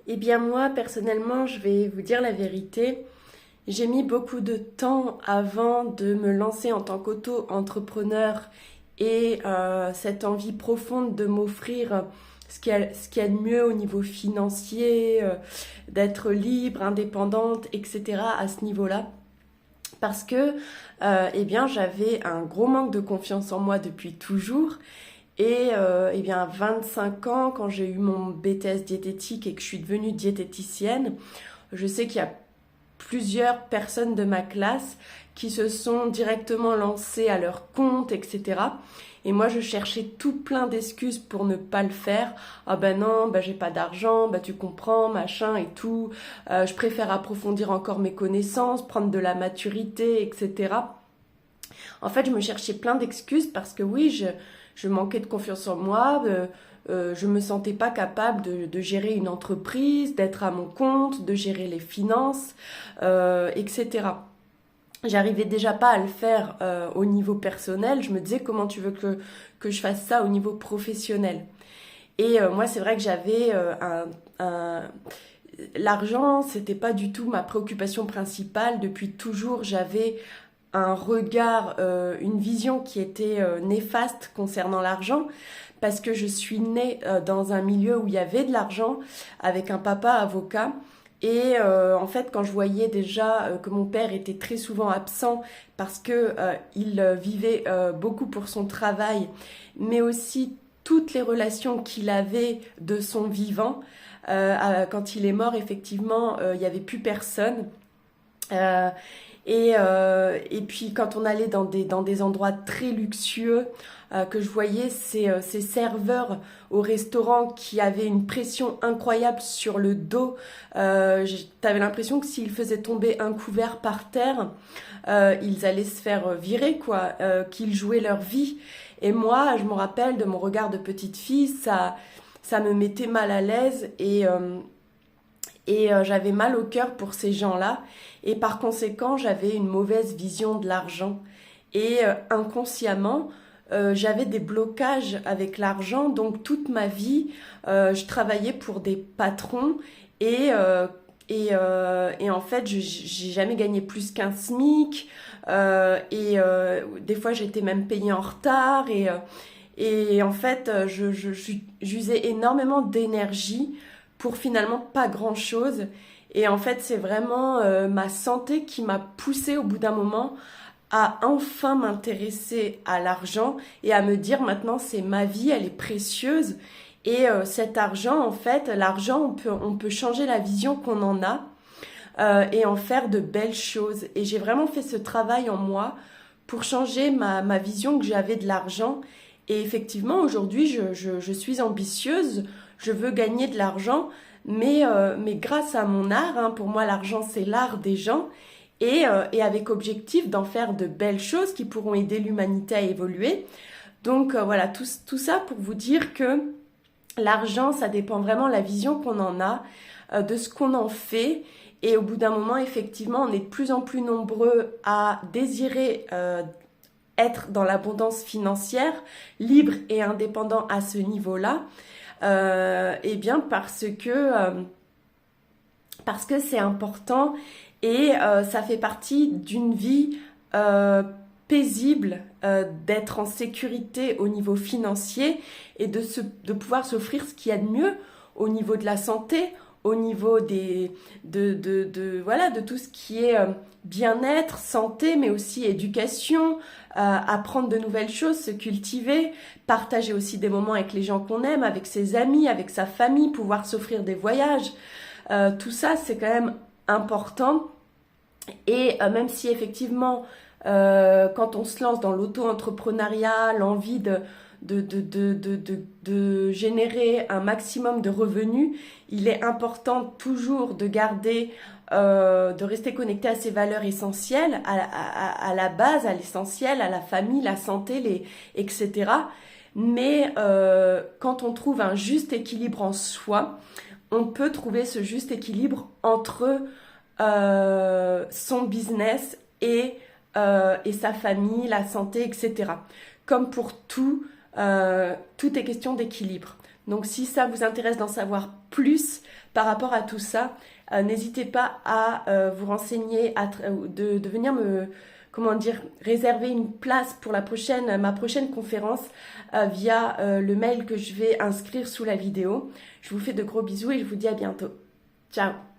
Eh bien moi, personnellement, je vais vous dire la vérité. J'ai mis beaucoup de temps avant de me lancer en tant qu'auto-entrepreneur et cette envie profonde de m'offrir ce qu'il y a de mieux au niveau financier, d'être libre, indépendante, etc. à ce niveau-là. Parce que eh bien, j'avais un gros manque de confiance en moi depuis toujours. Et eh bien, à 25 ans, quand j'ai eu mon BTS diététique et que je suis devenue diététicienne, je sais qu'il y a plusieurs personnes de ma classe qui se sont directement lancées à leur compte, etc. Et moi, je cherchais tout plein d'excuses pour ne pas le faire. Ah ben non, ben j'ai pas d'argent, ben tu comprends, machin et tout. Je préfère approfondir encore mes connaissances, prendre de la maturité, etc. En fait, je me cherchais plein d'excuses parce que oui, je manquais de confiance en moi. Je me sentais pas capable de gérer une entreprise, d'être à mon compte, de gérer les finances, etc. J'arrivais déjà pas à le faire au niveau personnel. Je me disais comment tu veux que je fasse ça au niveau professionnel. Et moi, c'est vrai que j'avais l'argent, c'était pas du tout ma préoccupation principale. Depuis toujours, j'avais un regard, une vision qui était néfaste concernant l'argent, parce que je suis née dans un milieu où il y avait de l'argent, avec un papa avocat. Et en fait, quand je voyais déjà que mon père était très souvent absent parce que il vivait beaucoup pour son travail, mais aussi toutes les relations qu'il avait de son vivant, quand il est mort, effectivement, il n'y avait plus personne. Euh, et puis quand on allait dans des endroits très luxueux, que je voyais ces serveurs au restaurant qui avaient une pression incroyable sur le dos, t'avais l'impression que s'ils faisaient tomber un couvert par terre, ils allaient se faire virer, quoi, qu'ils jouaient leur vie. Et moi, je me rappelle de mon regard de petite fille, ça me mettait mal à l'aise et j'avais mal au cœur pour ces gens-là. Et par conséquent, j'avais une mauvaise vision de l'argent. Et inconsciemment, j'avais des blocages avec l'argent. Donc toute ma vie, je travaillais pour des patrons et, et en fait, j'ai jamais gagné plus qu'un SMIC. Des fois, j'étais même payée en retard. Et en fait, j'usais énormément d'énergie pour finalement pas grand-chose. Et en fait, c'est vraiment ma santé qui m'a poussée au bout d'un moment à enfin m'intéresser à l'argent et à me dire maintenant c'est ma vie, elle est précieuse. Et cet argent, en fait, l'argent, on peut changer la vision qu'on en a et en faire de belles choses. Et j'ai vraiment fait ce travail en moi pour changer ma vision que j'avais de l'argent. Et effectivement, aujourd'hui, je suis ambitieuse, je veux gagner de l'argent, mais grâce à mon art, hein, pour moi l'argent c'est l'art des gens, et avec objectif d'en faire de belles choses qui pourront aider l'humanité à évoluer. Donc voilà, tout ça pour vous dire que l'argent, ça dépend vraiment de la vision qu'on en a, de ce qu'on en fait. Et au bout d'un moment, effectivement, on est de plus en plus nombreux à désirer être dans l'abondance financière, libre et indépendant à ce niveau-là. Eh bien parce que c'est important et ça fait partie d'une vie paisible, d'être en sécurité au niveau financier et de pouvoir s'offrir ce qu'il y a de mieux au niveau de la santé, au niveau voilà, de tout ce qui est bien-être, santé, mais aussi éducation, apprendre de nouvelles choses, se cultiver, partager aussi des moments avec les gens qu'on aime, avec ses amis, avec sa famille, pouvoir s'offrir des voyages. Tout ça, c'est quand même important. Et même si effectivement, quand on se lance dans l'auto-entrepreneuriat, l'envie de générer un maximum de revenus, il est important toujours de garder, de rester connecté à ses valeurs essentielles, à la base, à l'essentiel, à la famille, la santé, etc. Mais quand on trouve un juste équilibre en soi, on peut trouver ce juste équilibre entre son business et sa famille, la santé, etc. Comme pour tout, tout est question d'équilibre. Donc si ça vous intéresse d'en savoir plus par rapport à tout ça, n'hésitez pas à vous renseigner, de venir me, comment dire, réserver une place pour ma prochaine conférence via le mail que je vais inscrire sous la vidéo. Je vous fais de gros bisous et je vous dis à bientôt. Ciao!